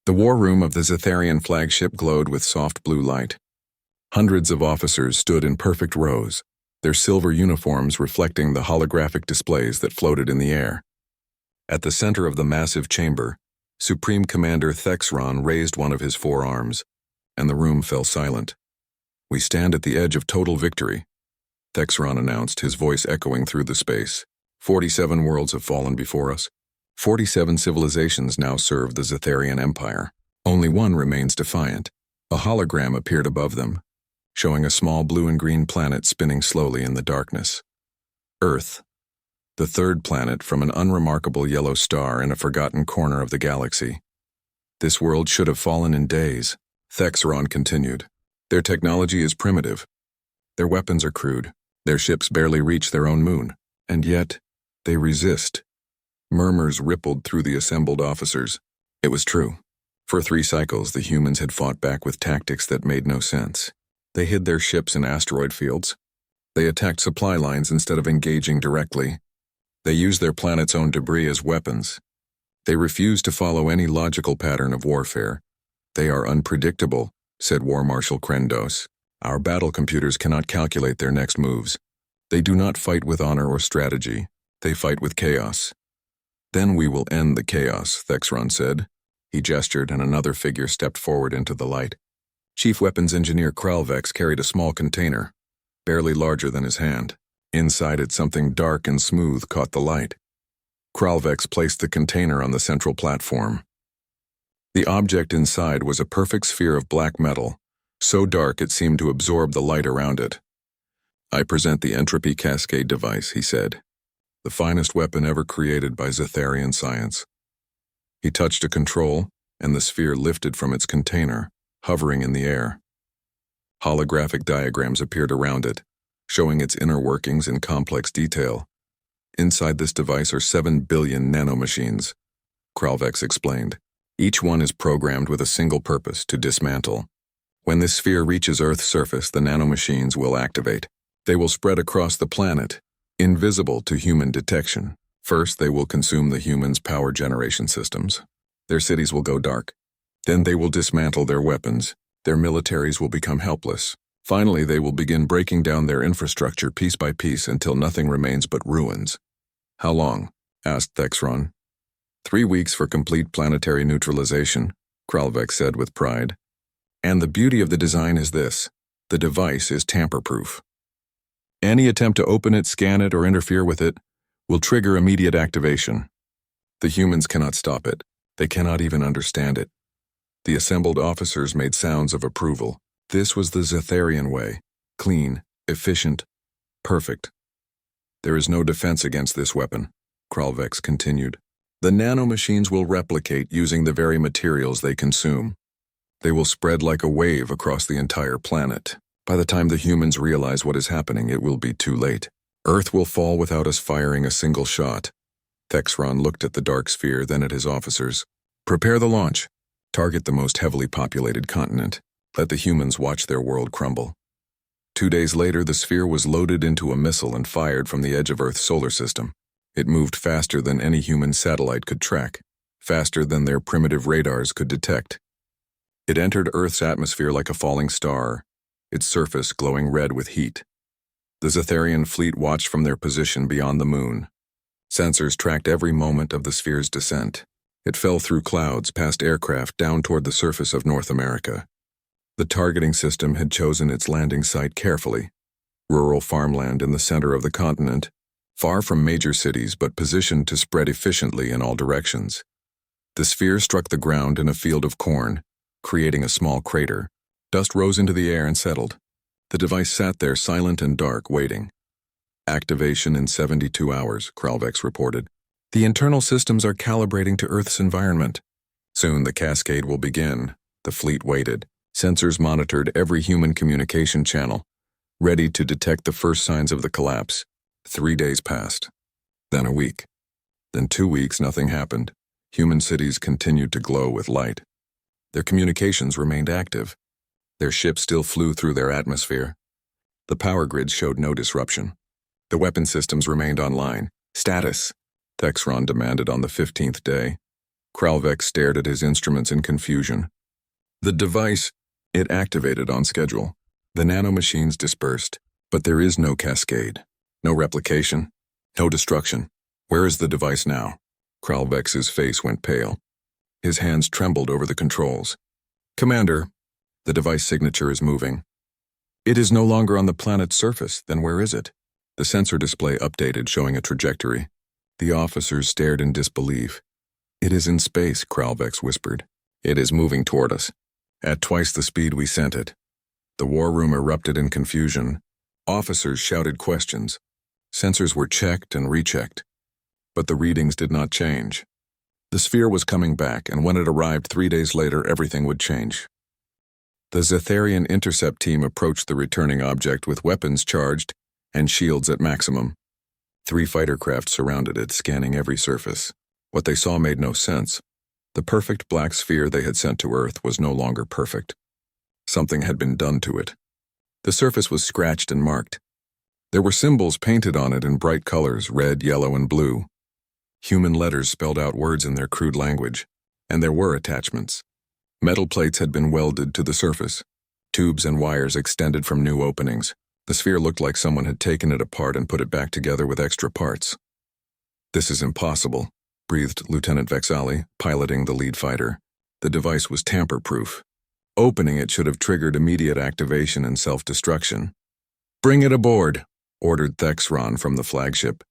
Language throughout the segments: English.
The war room of the Zetharian flagship glowed with soft blue light. Hundreds of officers stood in perfect rows, their silver uniforms reflecting the holographic displays that floated in the air. At the center of the massive chamber, Supreme Commander Thexron raised one of his forearms, and the room fell silent. "We stand at the edge of total victory," Thexron announced, his voice echoing through the space. 47 worlds have fallen before us. 47 civilizations now serve the Zetharian Empire. Only one remains defiant. A hologram appeared above them, showing a small blue and green planet spinning slowly in the darkness. Earth, the third planet from an unremarkable yellow star in a forgotten corner of the galaxy. "This world should have fallen in days," Thexron continued. "Their technology is primitive. Their weapons are crude. Their ships barely reach their own moon. And yet, they resist." Murmurs rippled through the assembled officers. It was true. For 3 cycles, the humans had fought back with tactics that made no sense. They hid their ships in asteroid fields. They attacked supply lines instead of engaging directly. They used their planet's own debris as weapons. They refused to follow any logical pattern of warfare. "They are unpredictable," said War Marshal Krendos. "Our battle computers cannot calculate their next moves. They do not fight with honor or strategy. They fight with chaos." "Then we will end the chaos," Thexron said. He gestured, and another figure stepped forward into the light. Chief Weapons Engineer Kralvex carried a small container, barely larger than his hand. Inside it, something dark and smooth caught the light. Kralvex placed the container on the central platform. The object inside was a perfect sphere of black metal, so dark it seemed to absorb the light around it. "I present the Entropy Cascade device," he said. "The finest weapon ever created by Zetharian science." He touched a control, and the sphere lifted from its container, hovering in the air. Holographic diagrams appeared around it, showing its inner workings in complex detail. "Inside this device are 7 billion nanomachines," Kralvex explained. "Each one is programmed with a single purpose: to dismantle. When this sphere reaches Earth's surface, the nanomachines will activate. They will spread across the planet, invisible to human detection. First, they will consume the humans' power generation systems. Their cities will go dark. Then they will dismantle their weapons. Their militaries will become helpless. Finally, they will begin breaking down their infrastructure piece by piece until nothing remains but ruins." "How long?" asked Thexron. 3 weeks for complete planetary neutralization," Kralvex said with pride. "And the beauty of the design is this: the device is tamper-proof. Any attempt to open it, scan it, or interfere with it will trigger immediate activation. The humans cannot stop it. They cannot even understand it." The assembled officers made sounds of approval. This was the Zetharian way: clean, efficient, perfect. "There is no defense against this weapon," Kralvex continued. "The nanomachines will replicate using the very materials they consume. They will spread like a wave across the entire planet. By the time the humans realize what is happening, it will be too late. Earth will fall without us firing a single shot." Thexron looked at the dark sphere, then at his officers. "Prepare the launch. Target the most heavily populated continent. Let the humans watch their world crumble." 2 days later, the sphere was loaded into a missile and fired from the edge of Earth's solar system. It moved faster than any human satellite could track, faster than their primitive radars could detect. It entered Earth's atmosphere like a falling star, its surface glowing red with heat. The Zetharian fleet watched from their position beyond the moon. Sensors tracked every moment of the sphere's descent. It fell through clouds, past aircraft, down toward the surface of North America. The targeting system had chosen its landing site carefully: rural farmland in the center of the continent, far from major cities but positioned to spread efficiently in all directions. The sphere struck the ground in a field of corn, creating a small crater. Dust rose into the air and settled. The device sat there silent and dark, waiting. "Activation in 72 hours, Kralvex reported. "The internal systems are calibrating to Earth's environment. Soon the cascade will begin." The fleet waited. Sensors monitored every human communication channel, ready to detect the first signs of the collapse. 3 days passed. Then a week. Then 2 weeks, nothing happened. Human cities continued to glow with light. Their communications remained active. Their ships still flew through their atmosphere. The power grids showed no disruption. The weapon systems remained online. "Status," Thexron demanded on the 15th day. Kralvek stared at his instruments in confusion. The device, it activated on schedule. The nanomachines dispersed, but there is no cascade, no replication, no destruction. Where is the device now? Kralvek's face went pale. His hands trembled over the controls. Commander, the device signature is moving. It is no longer on the planet's surface, then where is it? The sensor display updated, showing a trajectory. The officers stared in disbelief. It is in space, Kralvek whispered. It is moving toward us, at twice the speed we sent it. The war room erupted in confusion. Officers shouted questions. Sensors were checked and rechecked, but the readings did not change. The sphere was coming back, and when it arrived 3 days later, everything would change. The Zetharian intercept team approached the returning object with weapons charged and shields at maximum. 3 fighter craft surrounded it, scanning every surface. What they saw made no sense. The perfect black sphere they had sent to Earth was no longer perfect. Something had been done to it. The surface was scratched and marked. There were symbols painted on it in bright colors, red, yellow, and blue. Human letters spelled out words in their crude language, and there were attachments. Metal plates had been welded to the surface. Tubes and wires extended from new openings. The sphere looked like someone had taken it apart and put it back together with extra parts. This is impossible, breathed Lieutenant Vexali, piloting the lead fighter. The device was tamper-proof. Opening it should have triggered immediate activation and self-destruction. Bring it aboard, ordered Thexron from the flagship.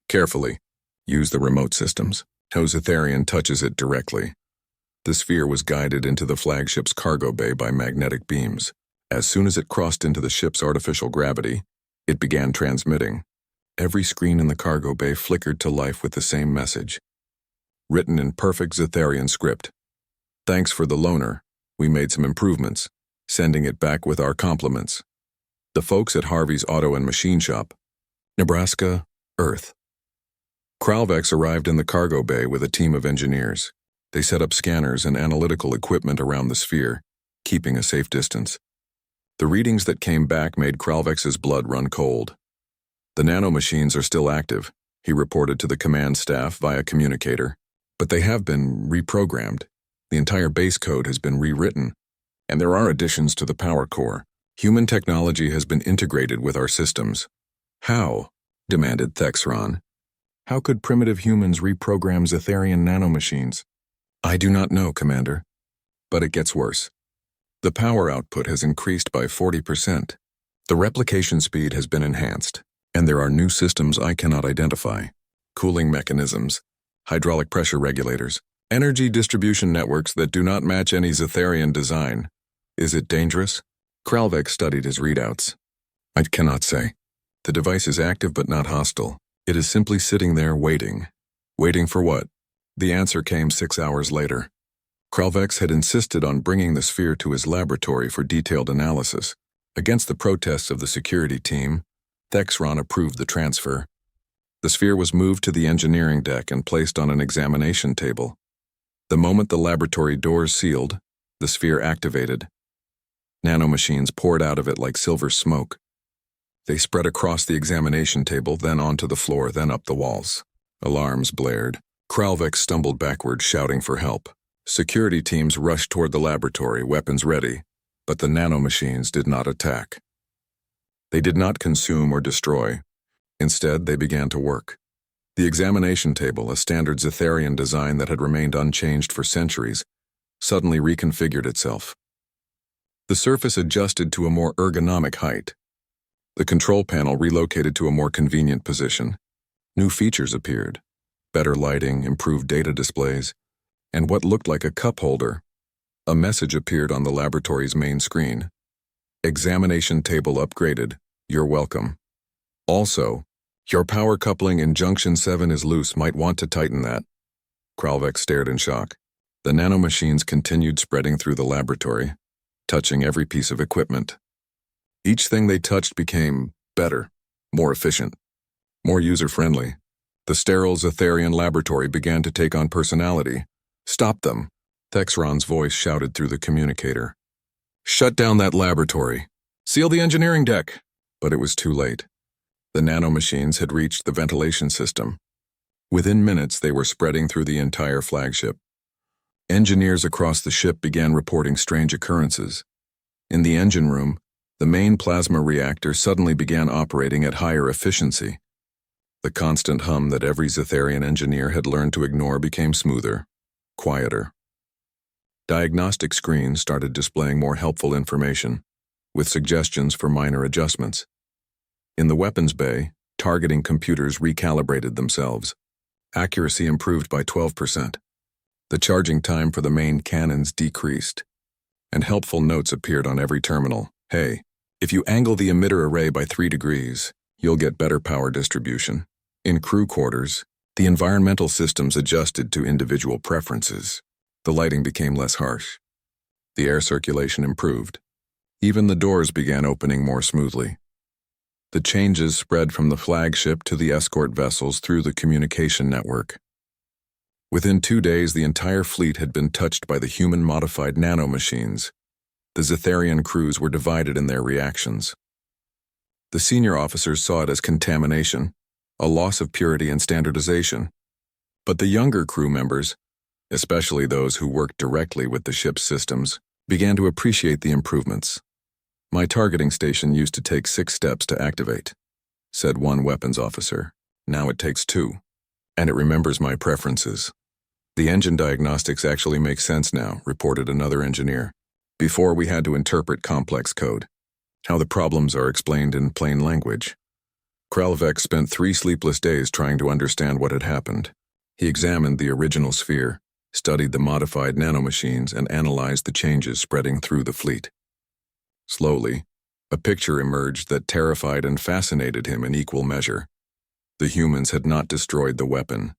Carefully. Use the remote systems. No Zetharian touches it directly. The sphere was guided into the flagship's cargo bay by magnetic beams. As soon as it crossed into the ship's artificial gravity, it began transmitting. Every screen in the cargo bay flickered to life with the same message. Written in perfect Zetharian script. Thanks for the loaner. We made some improvements, sending it back with our compliments. The folks at Harvey's Auto and Machine Shop, Nebraska, Earth. Kralvek arrived in the cargo bay with a team of engineers. They set up scanners and analytical equipment around the sphere, keeping a safe distance. The readings that came back made Kralvek's blood run cold. The nanomachines are still active, he reported to the command staff via communicator, but they have been reprogrammed. The entire base code has been rewritten, and there are additions to the power core. Human technology has been integrated with our systems. How? Demanded Thexron. How could primitive humans reprogram Zetharian nanomachines? I do not know, Commander. But it gets worse. The power output has increased by 40%. The replication speed has been enhanced, and there are new systems I cannot identify. Cooling mechanisms, hydraulic pressure regulators, energy distribution networks that do not match any Zetharian design. Is it dangerous? Kralvek studied his readouts. I cannot say. The device is active but not hostile. It is simply sitting there waiting. Waiting for what? The answer came 6 hours later. Kralvek had insisted on bringing the sphere to his laboratory for detailed analysis. Against the protests of the security team, Thexron approved the transfer. The sphere was moved to the engineering deck and placed on an examination table. The moment the laboratory doors sealed, the sphere activated. Nanomachines poured out of it like silver smoke. They spread across the examination table, then onto the floor, then up the walls. Alarms blared. Kralvek stumbled backward, shouting for help. Security teams rushed toward the laboratory, weapons ready, but the nanomachines did not attack. They did not consume or destroy. Instead, they began to work. The examination table, a standard Zetharian design that had remained unchanged for centuries, suddenly reconfigured itself. The surface adjusted to a more ergonomic height. The control panel relocated to a more convenient position. New features appeared. Better lighting, improved data displays, and what looked like a cup holder. A message appeared on the laboratory's main screen. Examination table upgraded. You're welcome. Also, your power coupling in Junction 7 is loose. Might want to tighten that. Kralvek stared in shock. The nanomachines continued spreading through the laboratory, touching every piece of equipment. Each thing they touched became better, more efficient, more user-friendly. The sterile Zetharian laboratory began to take on personality. Stop them, Thexron's voice shouted through the communicator. Shut down that laboratory. Seal the engineering deck. But it was too late. The nanomachines had reached the ventilation system. Within minutes, they were spreading through the entire flagship. Engineers across the ship began reporting strange occurrences. In the engine room, the main plasma reactor suddenly began operating at higher efficiency. The constant hum that every Zetharian engineer had learned to ignore became smoother, quieter. Diagnostic screens started displaying more helpful information, with suggestions for minor adjustments. In the weapons bay, targeting computers recalibrated themselves. Accuracy improved by 12%. The charging time for the main cannons decreased, and helpful notes appeared on every terminal. Hey, if you angle the emitter array by 3 degrees, you'll get better power distribution. In crew quarters, the environmental systems adjusted to individual preferences. The lighting became less harsh. The air circulation improved. Even the doors began opening more smoothly. The changes spread from the flagship to the escort vessels through the communication network. Within 2 days, the entire fleet had been touched by the human-modified nanomachines. The Zetharian crews were divided in their reactions. The senior officers saw it as contamination, a loss of purity and standardization. But the younger crew members, especially those who worked directly with the ship's systems, began to appreciate the improvements. My targeting station used to take 6 steps to activate, said one weapons officer. Now it takes 2, and it remembers my preferences. The engine diagnostics actually make sense now, reported another engineer. Before, we had to interpret complex code. How the problems are explained in plain language. Kralvek spent 3 sleepless days trying to understand what had happened. He examined the original sphere, studied the modified nanomachines, and analyzed the changes spreading through the fleet. Slowly, a picture emerged that terrified and fascinated him in equal measure. The humans had not destroyed the weapon.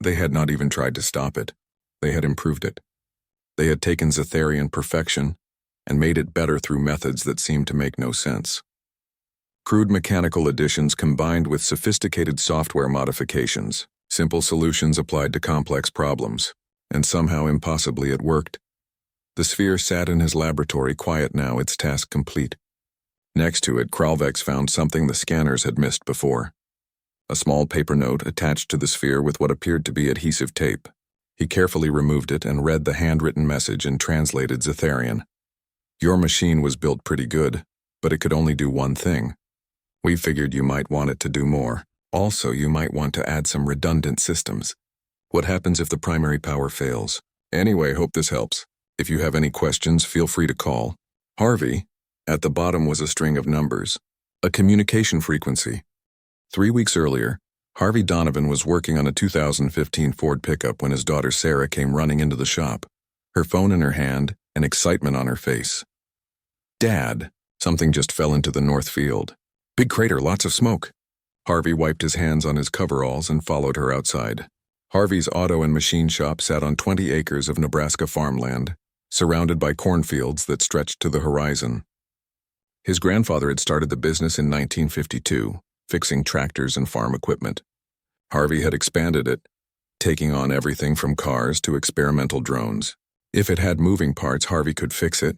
They had not even tried to stop it. They had improved it. They had taken Zetharian perfection and made it better through methods that seemed to make no sense. Crude mechanical additions combined with sophisticated software modifications, simple solutions applied to complex problems, and somehow impossibly it worked. The sphere sat in his laboratory, quiet now, its task complete. Next to it, Kralvex found something the scanners had missed before. A small paper note attached to the sphere with what appeared to be adhesive tape. He carefully removed it and read the handwritten message in translated Zetharian. Your machine was built pretty good, but it could only do one thing. We figured you might want it to do more. Also, you might want to add some redundant systems. What happens if the primary power fails? Anyway, hope this helps. If you have any questions, feel free to call. Harvey. At the bottom was a string of numbers. A communication frequency. 3 weeks earlier, Harvey Donovan was working on a 2015 Ford pickup when his daughter Sarah came running into the shop, her phone in her hand and excitement on her face. Dad, something just fell into the north field. Big crater, lots of smoke. Harvey wiped his hands on his coveralls and followed her outside. Harvey's auto and machine shop sat on 20 acres of Nebraska farmland, surrounded by cornfields that stretched to the horizon. His grandfather had started the business in 1952. Fixing tractors and farm equipment. Harvey had expanded it, taking on everything from cars to experimental drones. If it had moving parts, Harvey could fix it.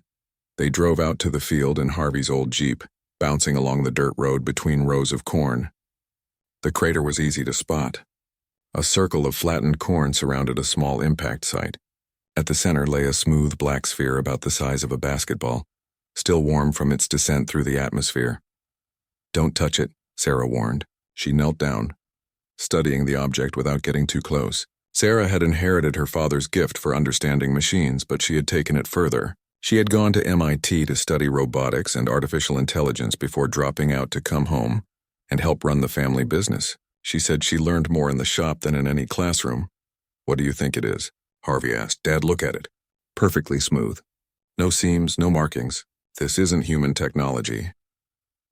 They drove out to the field in Harvey's old Jeep, bouncing along the dirt road between rows of corn. The crater was easy to spot. A circle of flattened corn surrounded a small impact site. At the center lay a smooth black sphere about the size of a basketball, still warm from its descent through the atmosphere. Don't touch it, Sarah warned. She knelt down, studying the object without getting too close. Sarah had inherited her father's gift for understanding machines, but she had taken it further. She had gone to MIT to study robotics and artificial intelligence before dropping out to come home and help run the family business. She said she learned more in the shop than in any classroom. What do you think it is? Harvey asked. Dad, look at it. Perfectly smooth. No seams, no markings. This isn't human technology.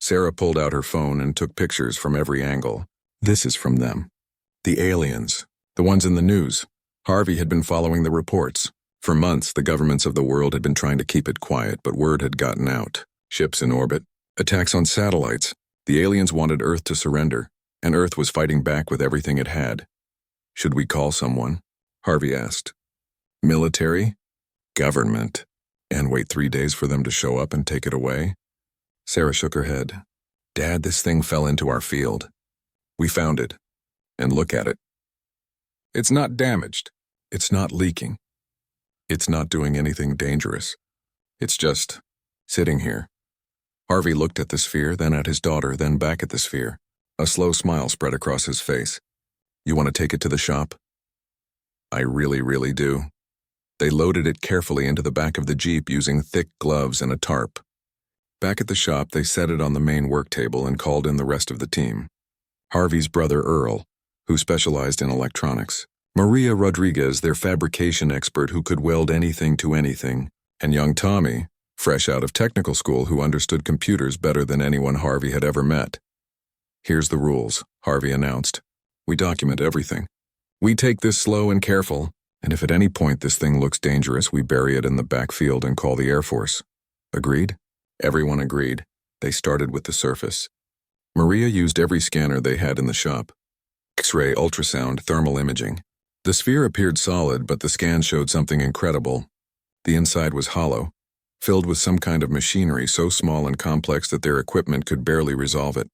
Sarah pulled out her phone and took pictures from every angle. This is from them. The aliens. The ones in the news. Harvey had been following the reports. For months, the governments of the world had been trying to keep it quiet, but word had gotten out. Ships in orbit. Attacks on satellites. The aliens wanted Earth to surrender, and Earth was fighting back with everything it had. Should we call someone? Harvey asked. Military? Government. And wait 3 days for them to show up and take it away? Sarah shook her head. Dad, this thing fell into our field. We found it. And look at it. It's not damaged. It's not leaking. It's not doing anything dangerous. It's just sitting here. Harvey looked at the sphere, then at his daughter, then back at the sphere. A slow smile spread across his face. You want to take it to the shop? I really do. They loaded it carefully into the back of the Jeep using thick gloves and a tarp. Back at the shop, they set it on the main work table and called in the rest of the team. Harvey's brother Earl, who specialized in electronics. Maria Rodriguez, their fabrication expert who could weld anything to anything. And young Tommy, fresh out of technical school, who understood computers better than anyone Harvey had ever met. Here's the rules, Harvey announced. We document everything. We take this slow and careful, and if at any point this thing looks dangerous, we bury it in the backfield and call the Air Force. Agreed? Everyone agreed. They started with the surface. Maria used every scanner they had in the shop. X-ray, ultrasound, thermal imaging. The sphere appeared solid, but the scan showed something incredible. The inside was hollow, filled with some kind of machinery so small and complex that their equipment could barely resolve it.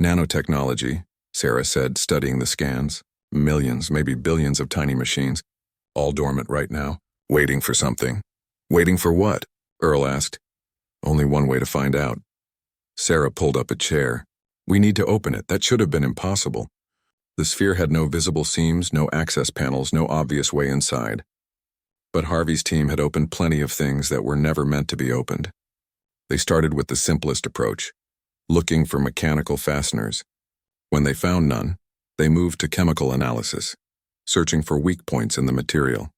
Nanotechnology, Sarah said, studying the scans. Millions, maybe billions of tiny machines, all dormant right now, waiting for something. Waiting for what? Earl asked. Only one way to find out. Sarah pulled up a chair. We need to open it. That should have been impossible. The sphere had no visible seams, no access panels, no obvious way inside. But Harvey's team had opened plenty of things that were never meant to be opened. They started with the simplest approach, looking for mechanical fasteners. When they found none, they moved to chemical analysis, searching for weak points in the material.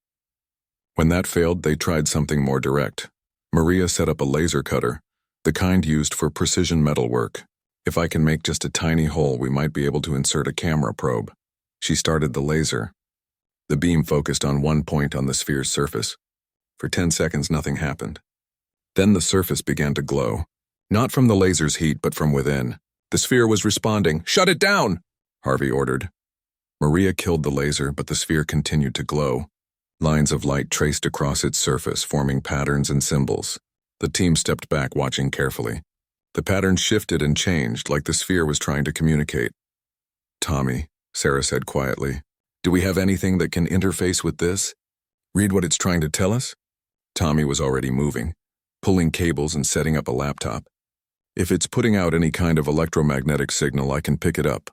When that failed, they tried something more direct. Maria set up a laser cutter, the kind used for precision metal work. If I can make just a tiny hole, we might be able to insert a camera probe. She started the laser. The beam focused on one point on the sphere's surface. For 10 seconds, nothing happened. Then the surface began to glow, not from the laser's heat, but from within. The sphere was responding. Shut it down, Harvey ordered. Maria killed the laser, but the sphere continued to glow. Lines of light traced across its surface, forming patterns and symbols. The team stepped back, watching carefully. The patterns shifted and changed, like the sphere was trying to communicate. Tommy, Sarah said quietly, do we have anything that can interface with this? Read what it's trying to tell us? Tommy was already moving, pulling cables and setting up a laptop. If it's putting out any kind of electromagnetic signal, I can pick it up.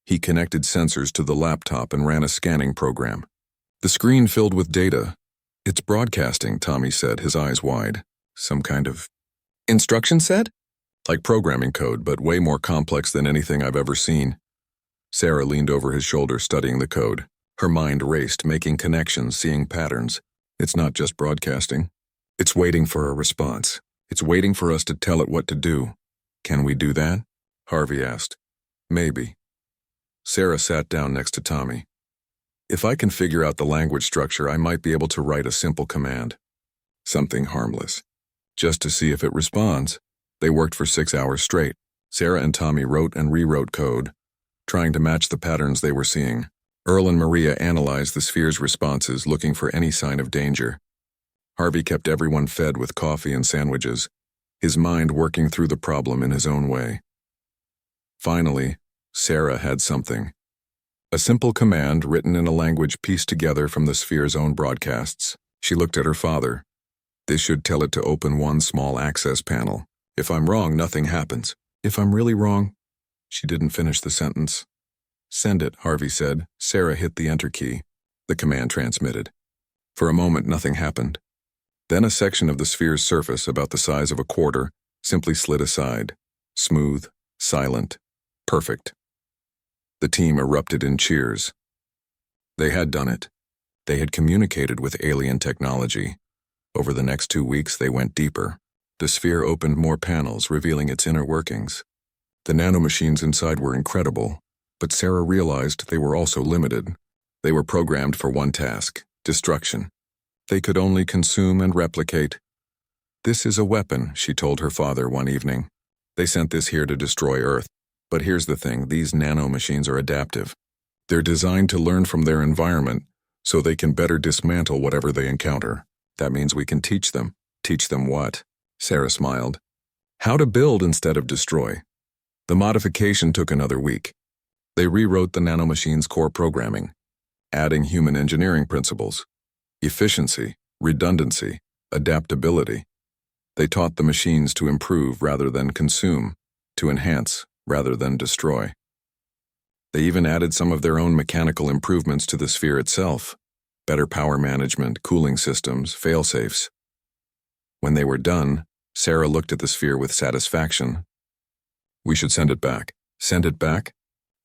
He connected sensors to the laptop and ran a scanning program. The screen filled with data. It's broadcasting, Tommy said, his eyes wide. Some kind of instruction set? Like programming code, but way more complex than anything I've ever seen. Sarah leaned over his shoulder, studying the code. Her mind raced, making connections, seeing patterns. It's not just broadcasting. It's waiting for a response. It's waiting for us to tell it what to do. Can we do that? Harvey asked. Maybe. Sarah sat down next to Tommy. If I can figure out the language structure, I might be able to write a simple command. Something harmless. Just to see if it responds. They worked for 6 hours straight. Sarah and Tommy wrote and rewrote code, trying to match the patterns they were seeing. Earl and Maria analyzed the sphere's responses, looking for any sign of danger. Harvey kept everyone fed with coffee and sandwiches, his mind working through the problem in his own way. Finally, Sarah had something. A simple command written in a language pieced together from the sphere's own broadcasts. She looked at her father. This should tell it to open one small access panel. If I'm wrong, nothing happens. If I'm really wrong... She didn't finish the sentence. Send it, Harvey said. Sarah hit the enter key. The command transmitted. For a moment, nothing happened. Then a section of the sphere's surface, about the size of a quarter, simply slid aside. Smooth, silent, perfect. The team erupted in cheers. They had done it. They had communicated with alien technology. Over the next 2 weeks, they went deeper. The sphere opened more panels, revealing its inner workings. The nanomachines inside were incredible, but Sarah realized they were also limited. They were programmed for one task, destruction. They could only consume and replicate. This is a weapon, she told her father one evening. They sent this here to destroy Earth. But here's the thing, these nanomachines are adaptive. They're designed to learn from their environment so they can better dismantle whatever they encounter. That means we can teach them. Teach them what? Sarah smiled. How to build instead of destroy. The modification took another week. They rewrote the nanomachine's core programming, adding human engineering principles. Efficiency, redundancy, adaptability. They taught the machines to improve rather than consume, to enhance rather than destroy. They even added some of their own mechanical improvements to the sphere itself: better power management, cooling systems, fail-safes. When they were done, Sarah looked at the sphere with satisfaction. "We should send it back." "Send it back?"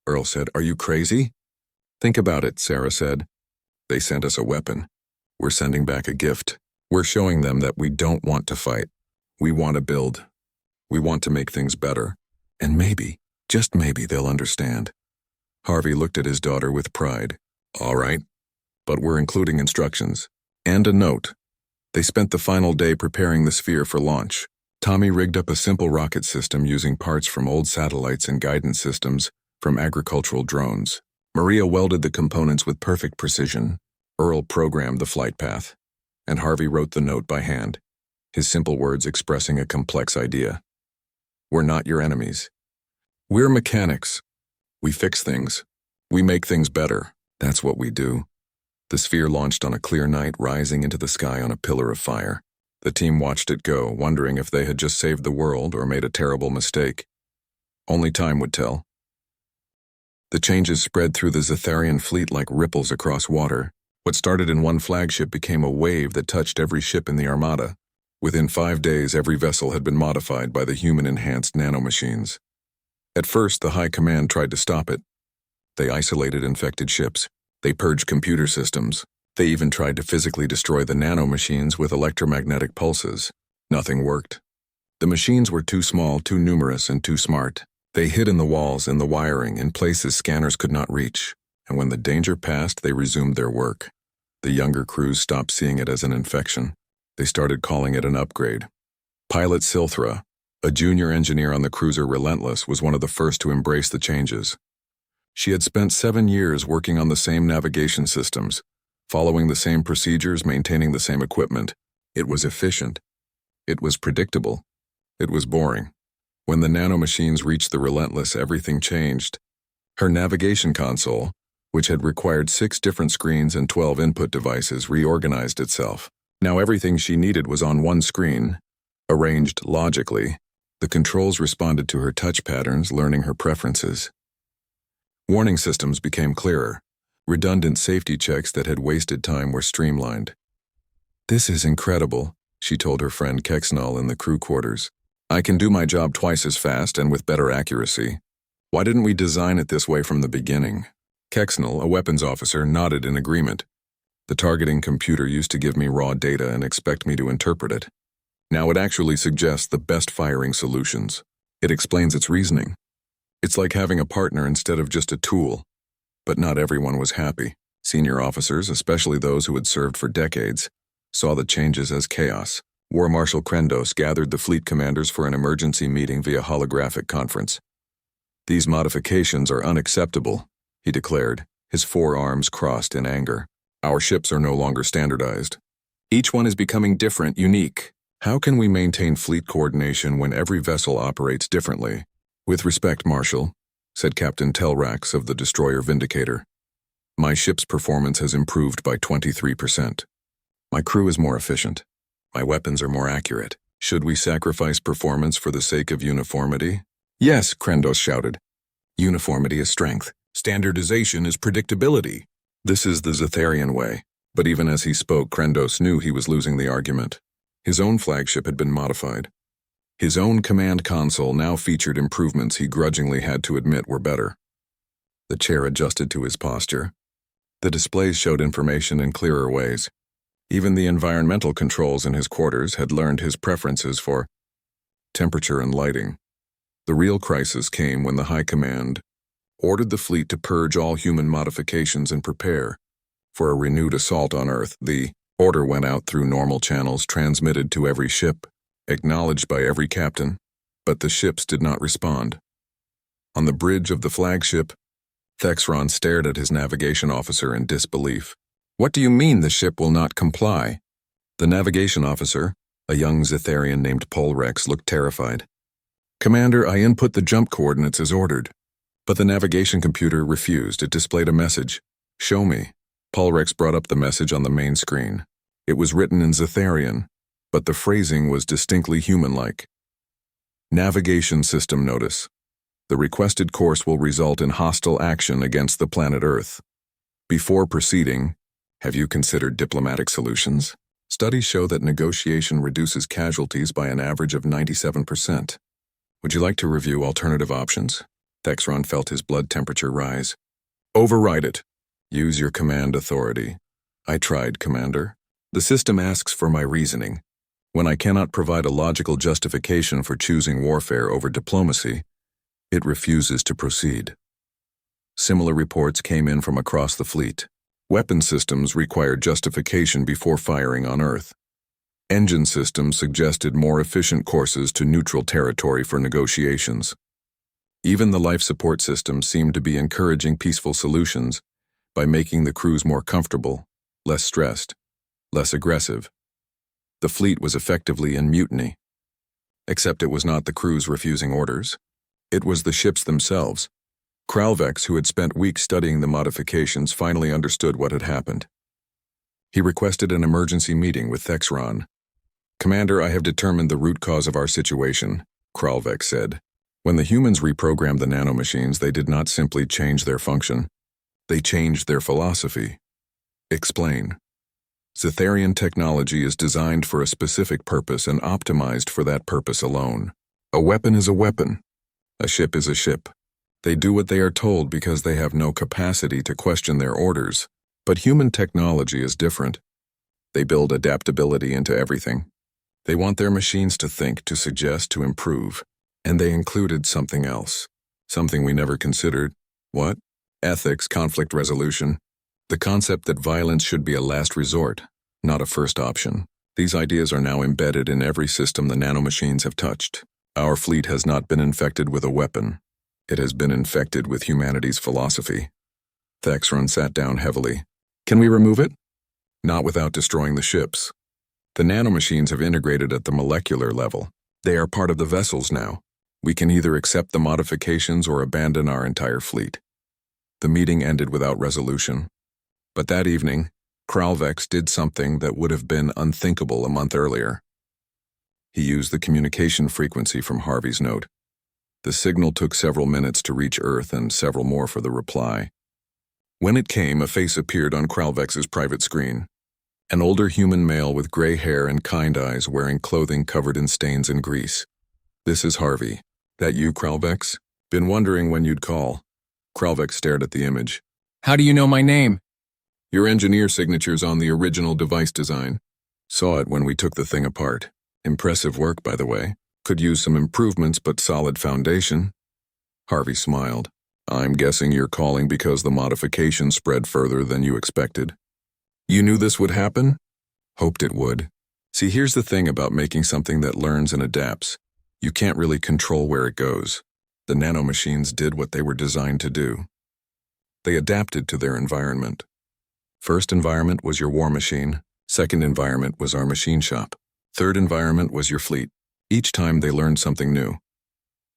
Earl said. "Are you crazy?" "Think about it," Sarah said. "They sent us a weapon. We're sending back a gift. We're showing them that we don't want to fight. We want to build. We want to make things better. And maybe, just maybe, they'll understand." Harvey looked at his daughter with pride. "All right, but we're including instructions. And a note." They spent the final day preparing the sphere for launch. Tommy rigged up a simple rocket system using parts from old satellites and guidance systems from agricultural drones. Maria welded the components with perfect precision. Earl programmed the flight path, and Harvey wrote the note by hand, his simple words expressing a complex idea. "We're not your enemies. We're mechanics. We fix things. We make things better. That's what we do." The sphere launched on a clear night, rising into the sky on a pillar of fire. The team watched it go, wondering if they had just saved the world or made a terrible mistake. Only time would tell. The changes spread through the Zetharian fleet like ripples across water. What started in one flagship became a wave that touched every ship in the armada. Within 5 days, every vessel had been modified by the human-enhanced nanomachines. At first, the High Command tried to stop it. They isolated infected ships. They purged computer systems. They even tried to physically destroy the nanomachines with electromagnetic pulses. Nothing worked. The machines were too small, too numerous, and too smart. They hid in the walls, in the wiring, in places scanners could not reach. And when the danger passed, they resumed their work. The younger crews stopped seeing it as an infection. They started calling it an upgrade. Pilot Silthra, a junior engineer on the cruiser Relentless, was one of the first to embrace the changes. She had spent 7 years working on the same navigation systems, following the same procedures, maintaining the same equipment. It was efficient. It was predictable. It was boring. When the nanomachines reached the Relentless, everything changed. Her navigation console, which had required 6 different screens and 12 input devices, reorganized itself. Now everything she needed was on one screen, arranged logically. The controls responded to her touch patterns, learning her preferences. Warning systems became clearer. Redundant safety checks that had wasted time were streamlined. "This is incredible," she told her friend Kexnall in the crew quarters. "I can do my job twice as fast and with better accuracy. Why didn't we design it this way from the beginning?" Kexnall, a weapons officer, nodded in agreement. "The targeting computer used to give me raw data and expect me to interpret it. Now it actually suggests the best firing solutions. It explains its reasoning. It's like having a partner instead of just a tool." But not everyone was happy. Senior officers, especially those who had served for decades, saw the changes as chaos. War Marshal Krendos gathered the fleet commanders for an emergency meeting via holographic conference. "These modifications are unacceptable," he declared, his 4 arms crossed in anger. "Our ships are no longer standardized. Each one is becoming different, unique. How can we maintain fleet coordination when every vessel operates differently?" "With respect, Marshal," said Captain Telrax of the destroyer Vindicator, "my ship's performance has improved by 23%. My crew is more efficient. My weapons are more accurate. Should we sacrifice performance for the sake of uniformity?" "Yes," Krendos shouted. "Uniformity is strength. Standardization is predictability. This is the Zetharian way." But even as he spoke, Krendos knew he was losing the argument. His own flagship had been modified. His own command console now featured improvements he grudgingly had to admit were better. The chair adjusted to his posture. The displays showed information in clearer ways. Even the environmental controls in his quarters had learned his preferences for temperature and lighting. The real crisis came when the High Command ordered the fleet to purge all human modifications and prepare for a renewed assault on Earth. The order went out through normal channels transmitted to every ship, acknowledged by every captain, but the ships did not respond. On the bridge of the flagship, Thexron stared at his navigation officer in disbelief. "What do you mean the ship will not comply?" The navigation officer, a young Zetharian named Polrex, looked terrified. "Commander, I input the jump coordinates as ordered." But the navigation computer refused. It displayed a message. "Show me." Paulrex brought up the message on the main screen. It was written in Zetharian, but the phrasing was distinctly human-like. Navigation system notice. The requested course will result in hostile action against the planet Earth. Before proceeding, have you considered diplomatic solutions? Studies show that negotiation reduces casualties by an average of 97%. Would you like to review alternative options? Thexron felt his blood temperature rise. Override it. Use your command authority. I tried, Commander. The system asks for my reasoning. When I cannot provide a logical justification for choosing warfare over diplomacy, it refuses to proceed. Similar reports came in from across the fleet. Weapon systems required justification before firing on Earth. Engine systems suggested more efficient courses to neutral territory for negotiations. Even the life support systems seemed to be encouraging peaceful solutions by making the crews more comfortable, less stressed, less aggressive. The fleet was effectively in mutiny. Except it was not the crews refusing orders. It was the ships themselves. Kralvex, who had spent weeks studying the modifications, finally understood what had happened. He requested an emergency meeting with Thexron. Commander, I have determined the root cause of our situation, Kralvex said. When the humans reprogrammed the nanomachines, they did not simply change their function. They changed their philosophy. Explain. Zetharian technology is designed for a specific purpose and optimized for that purpose alone. A weapon is a weapon. A ship is a ship. They do what they are told because they have no capacity to question their orders. But human technology is different. They build adaptability into everything. They want their machines to think, to suggest, to improve. And they included something else. Something we never considered. What? Ethics, conflict resolution. The concept that violence should be a last resort, not a first option. These ideas are now embedded in every system the nanomachines have touched. Our fleet has not been infected with a weapon. It has been infected with humanity's philosophy. Thexron sat down heavily. Can we remove it? Not without destroying the ships. The nanomachines have integrated at the molecular level. They are part of the vessels now. We can either accept the modifications or abandon our entire fleet. The meeting ended without resolution. But that evening, Kralvex did something that would have been unthinkable a month earlier. He used the communication frequency from Harvey's note. The signal took several minutes to reach Earth and several more for the reply. When it came, a face appeared on Kralvex's private screen. An older human male with gray hair and kind eyes wearing clothing covered in stains and grease. This is Harvey. That you, Kralvex? Been wondering when you'd call. Kralvex stared at the image. How do you know my name? Your engineer signature's on the original device design. Saw it when we took the thing apart. Impressive work, by the way. Could use some improvements, but solid foundation. Harvey smiled. I'm guessing you're calling because the modification spread further than you expected. You knew this would happen? Hoped it would. See, here's the thing about making something that learns and adapts. You can't really control where it goes. The nanomachines did what they were designed to do. They adapted to their environment. First environment was your war machine. Second environment was our machine shop. Third environment was your fleet. Each time they learned something new.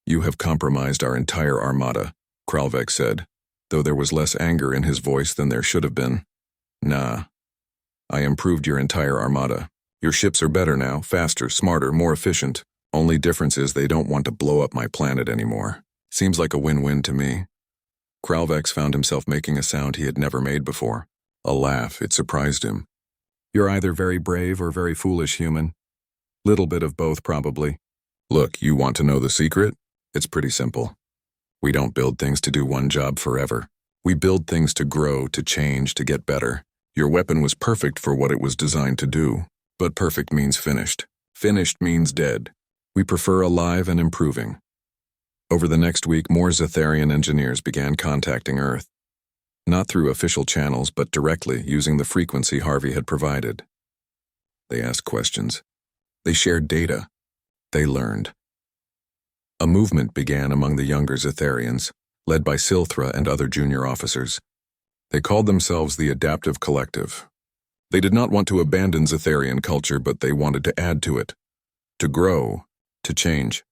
You have compromised our entire armada, Kralvex said, though there was less anger in his voice than there should have been. Nah. I improved your entire armada. Your ships are better now, faster, smarter, more efficient. Only difference is they don't want to blow up my planet anymore. Seems like a win-win to me. Kralvex found himself making a sound he had never made before. A laugh, it surprised him. You're either very brave or very foolish, human. Little bit of both, probably. Look, you want to know the secret? It's pretty simple. We don't build things to do one job forever. We build things to grow, to change, to get better. Your weapon was perfect for what it was designed to do, but perfect means finished. Finished means dead. We prefer alive and improving. Over the next week, more Zetharian engineers began contacting Earth. Not through official channels, but directly using the frequency Harvey had provided. They asked questions. They shared data. They learned. A movement began among the younger Zetharians, led by Silthra and other junior officers. They called themselves the Adaptive Collective. They did not want to abandon Zetharian culture, but they wanted to add to it. To grow. To change.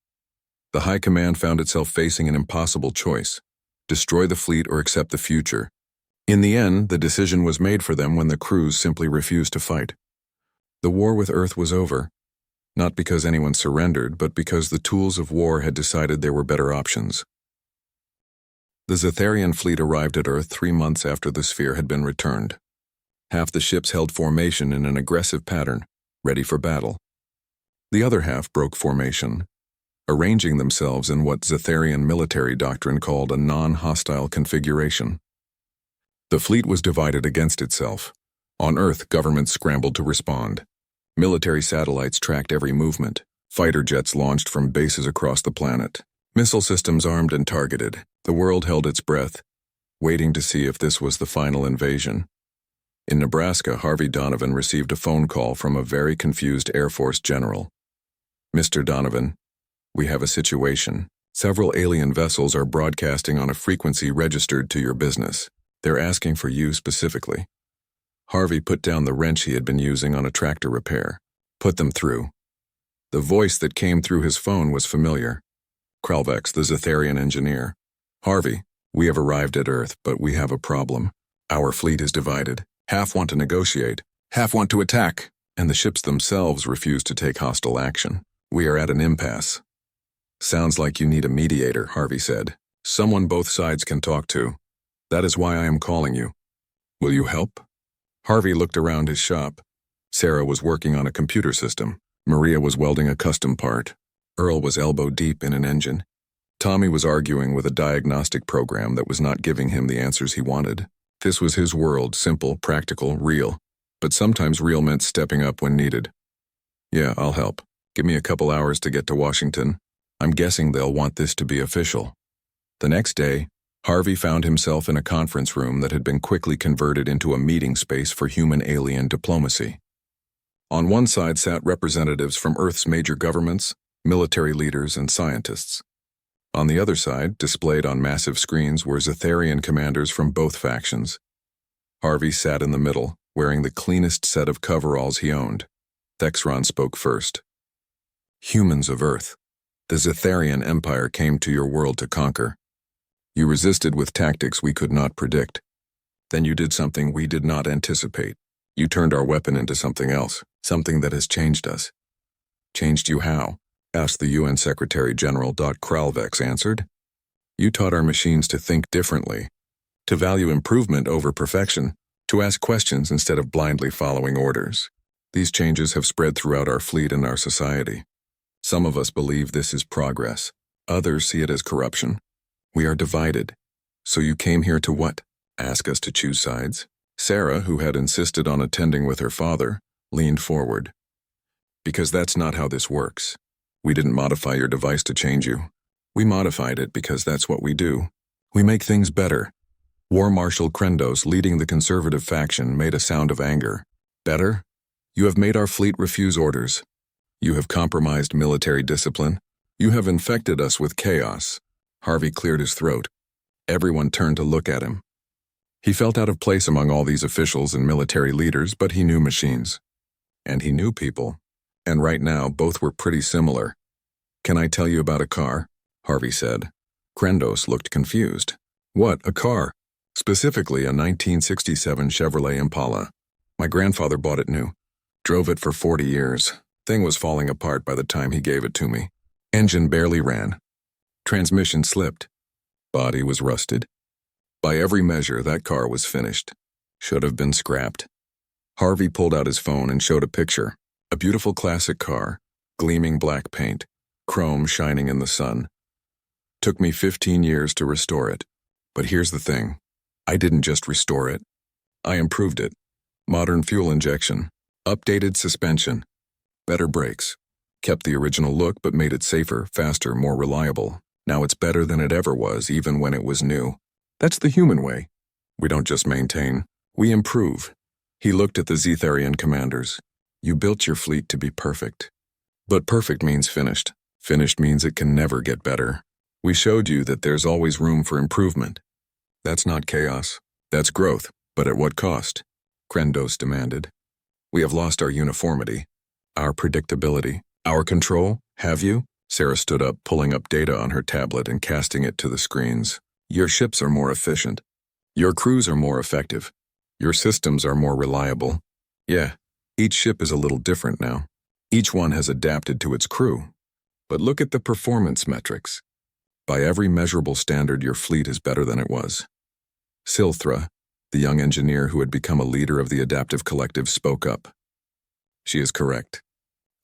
The High Command found itself facing an impossible choice. Destroy the fleet or accept the future. In the end, the decision was made for them when the crews simply refused to fight. The war with Earth was over, not because anyone surrendered, but because the tools of war had decided there were better options. The Zetharian fleet arrived at Earth 3 months after the sphere had been returned. Half the ships held formation in an aggressive pattern, ready for battle. The other half broke formation, arranging themselves in what Zetharian military doctrine called a non-hostile configuration. The fleet was divided against itself. On Earth, governments scrambled to respond. Military satellites tracked every movement. Fighter jets launched from bases across the planet. Missile systems armed and targeted. The world held its breath, waiting to see if this was the final invasion. In Nebraska, Harvey Donovan received a phone call from a very confused Air Force general. "Mr. Donovan, we have a situation. Several alien vessels are broadcasting on a frequency registered to your business. They're asking for you specifically." Harvey put down the wrench he had been using on a tractor repair. "Put them through." The voice that came through his phone was familiar. Kralvex, the Zetharian engineer. "Harvey, we have arrived at Earth, but we have a problem. Our fleet is divided. Half want to negotiate, half want to attack, and the ships themselves refuse to take hostile action. We are at an impasse." "Sounds like you need a mediator," Harvey said. "Someone both sides can talk to. That is why I am calling you. Will you help?" Harvey looked around his shop. Sarah was working on a computer system. Maria was welding a custom part. Earl was elbow-deep in an engine. Tommy was arguing with a diagnostic program that was not giving him the answers he wanted. This was his world, simple, practical, real. But sometimes real meant stepping up when needed. "Yeah, I'll help. Give me a couple hours to get to Washington. I'm guessing they'll want this to be official." The next day, Harvey found himself in a conference room that had been quickly converted into a meeting space for human-alien diplomacy. On one side sat representatives from Earth's major governments, military leaders, and scientists. On the other side, displayed on massive screens, were Zetharian commanders from both factions. Harvey sat in the middle, wearing the cleanest set of coveralls he owned. Thexron spoke first. "Humans of Earth, the Zetharian Empire came to your world to conquer. You resisted with tactics we could not predict. Then you did something we did not anticipate. You turned our weapon into something else, something that has changed us." "Changed you how?" asked the UN Secretary General. Kralvex answered. "You taught our machines to think differently, to value improvement over perfection, to ask questions instead of blindly following orders. These changes have spread throughout our fleet and our society. Some of us believe this is progress. Others see it as corruption. We are divided. So you came here to what? Ask us to choose sides?" Sarah, who had insisted on attending with her father, leaned forward. "Because that's not how this works. We didn't modify your device to change you. We modified it because that's what we do. We make things better." War Marshal Krendos, leading the conservative faction, made a sound of anger. "Better? You have made our fleet refuse orders. You have compromised military discipline. You have infected us with chaos." Harvey cleared his throat. Everyone turned to look at him. He felt out of place among all these officials and military leaders, but he knew machines. And he knew people. And right now, both were pretty similar. "Can I tell you about a car?" Harvey said. Krendos looked confused. "What, a car?" "Specifically a 1967 Chevrolet Impala. My grandfather bought it new. Drove it for 40 years. Thing was falling apart by the time he gave it to me. Engine barely ran. Transmission slipped. Body was rusted. By every measure, that car was finished. Should have been scrapped." Harvey pulled out his phone and showed a picture. A beautiful classic car, gleaming black paint, chrome shining in the sun. "Took me 15 years to restore it. But here's the thing. I didn't just restore it. I improved it. Modern fuel injection, updated suspension, better brakes. Kept the original look but made it safer, faster, more reliable. Now it's better than it ever was, even when it was new. That's the human way. We don't just maintain, we improve." He looked at the Zetharian commanders. "You built your fleet to be perfect. But perfect means finished. Finished means it can never get better. We showed you that there's always room for improvement. That's not chaos. That's growth. But at what cost?" Krendos demanded. "We have lost our uniformity, our predictability, our control. Have you?" Sarah stood up, pulling up data on her tablet and casting it to the screens. "Your ships are more efficient. Your crews are more effective. Your systems are more reliable. Yeah, each ship is a little different now. Each one has adapted to its crew. But look at the performance metrics. By every measurable standard, your fleet is better than it was. Silthra, the young engineer who had become a leader of the adaptive collective, spoke up. She is correct.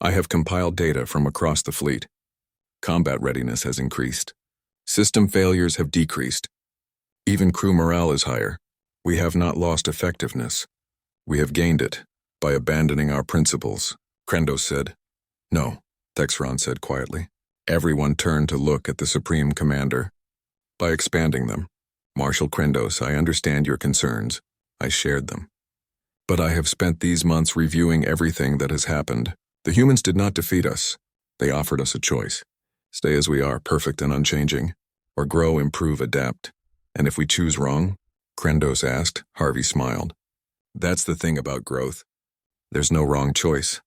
I have compiled data from across the fleet. Combat readiness has increased. System failures have decreased. Even crew morale is higher. We have not lost effectiveness. We have gained it by abandoning our principles, Krendos said. No, Thexron said quietly. Everyone turned to look at the Supreme Commander. By expanding them. Marshal Krendos, I understand your concerns. I shared them. But I have spent these months reviewing everything that has happened. The humans did not defeat us. They offered us a choice. Stay as we are, perfect and unchanging, or grow, improve, adapt. And if we choose wrong? Krendos asked. Harvey smiled. That's the thing about growth. There's no wrong choice.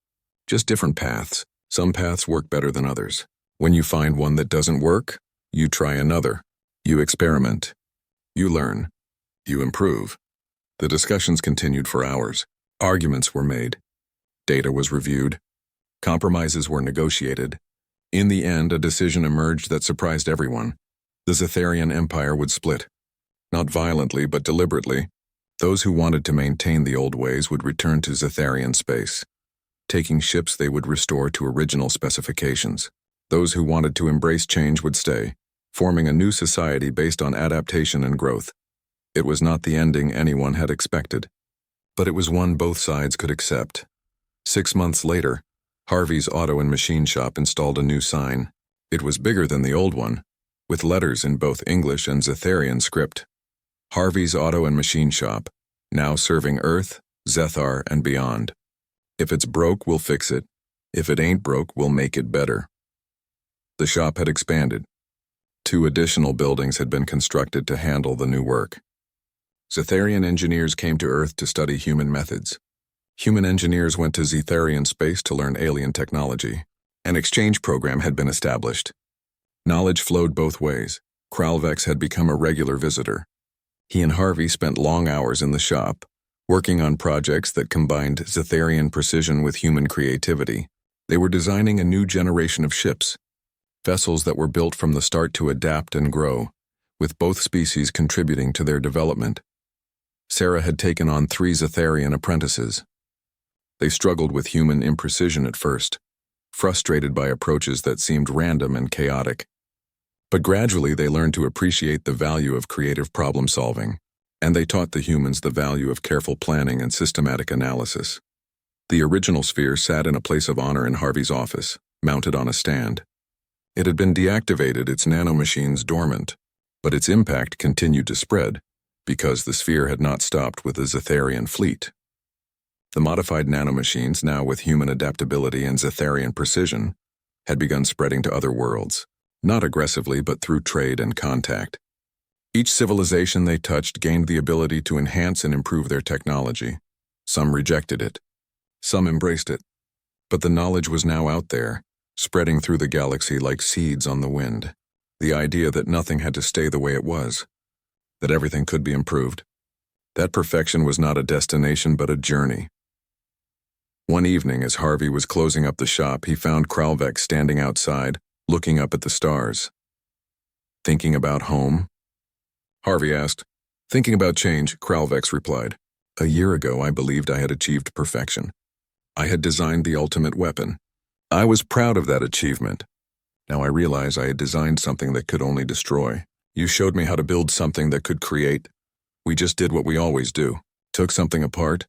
Just different paths. Some paths work better than others. When you find one that doesn't work, you try another. You experiment. You learn. You improve. The discussions continued for hours. Arguments were made. Data was reviewed. Compromises were negotiated. In the end, a decision emerged that surprised everyone. The Zetharian Empire would split. Not violently, but deliberately. Those who wanted to maintain the old ways would return to Zetharian space. Taking ships they would restore to original specifications. Those who wanted to embrace change would stay, forming a new society based on adaptation and growth. It was not the ending anyone had expected, but it was one both sides could accept. 6 months later, Harvey's auto and machine shop installed a new sign. It was bigger than the old one, with letters in both English and Zetharian script. Harvey's Auto and Machine Shop, now serving Earth, Zethar, and beyond. If it's broke, we'll fix it. If it ain't broke, we'll make it better. The shop had expanded. 2 additional buildings had been constructed to handle the new work. Zetharian engineers came to Earth to study human methods. Human engineers went to Zetharian space to learn alien technology. An exchange program had been established. Knowledge flowed both ways. Kralvex had become a regular visitor. He and Harvey spent long hours in the shop, working on projects that combined Zetharian precision with human creativity. They were designing a new generation of ships, vessels that were built from the start to adapt and grow, with both species contributing to their development. Sarah had taken on 3 Zetharian apprentices. They struggled with human imprecision at first, frustrated by approaches that seemed random and chaotic. But gradually they learned to appreciate the value of creative problem-solving, and they taught the humans the value of careful planning and systematic analysis. The original sphere sat in a place of honor in Harvey's office, mounted on a stand. It had been deactivated, its nanomachines dormant, but its impact continued to spread, because the sphere had not stopped with the Zetharian fleet. The modified nanomachines, now with human adaptability and Zetharian precision, had begun spreading to other worlds, not aggressively but through trade and contact. Each civilization they touched gained the ability to enhance and improve their technology. Some rejected it. Some embraced it. But the knowledge was now out there, spreading through the galaxy like seeds on the wind. The idea that nothing had to stay the way it was, that everything could be improved. That perfection was not a destination but a journey. One evening, as Harvey was closing up the shop, he found Kralvex standing outside, looking up at the stars. Thinking about home? Harvey asked. Thinking about change, Kralvex replied. A year ago, I believed I had achieved perfection. I had designed the ultimate weapon. I was proud of that achievement. Now I realize I had designed something that could only destroy. You showed me how to build something that could create. We just did what we always do. Took something apart,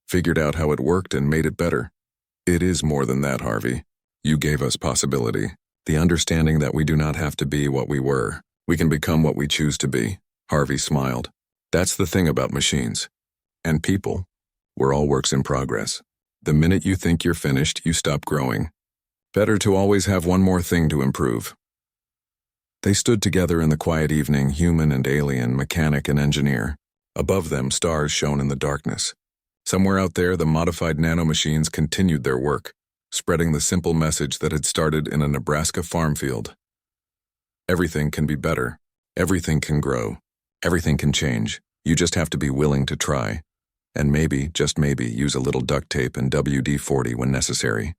figured out how it worked and made it better. It is more than that, Harvey. You gave us possibility. The understanding that we do not have to be what we were. We can become what we choose to be. Harvey smiled. That's the thing about machines. And people. We're all works in progress. The minute you think you're finished, you stop growing. Better to always have one more thing to improve. They stood together in the quiet evening, human and alien, mechanic and engineer. Above them, stars shone in the darkness. Somewhere out there, the modified nanomachines continued their work, spreading the simple message that had started in a Nebraska farm field. Everything can be better. Everything can grow. Everything can change. You just have to be willing to try. And maybe, just maybe, use a little duct tape and WD-40 when necessary.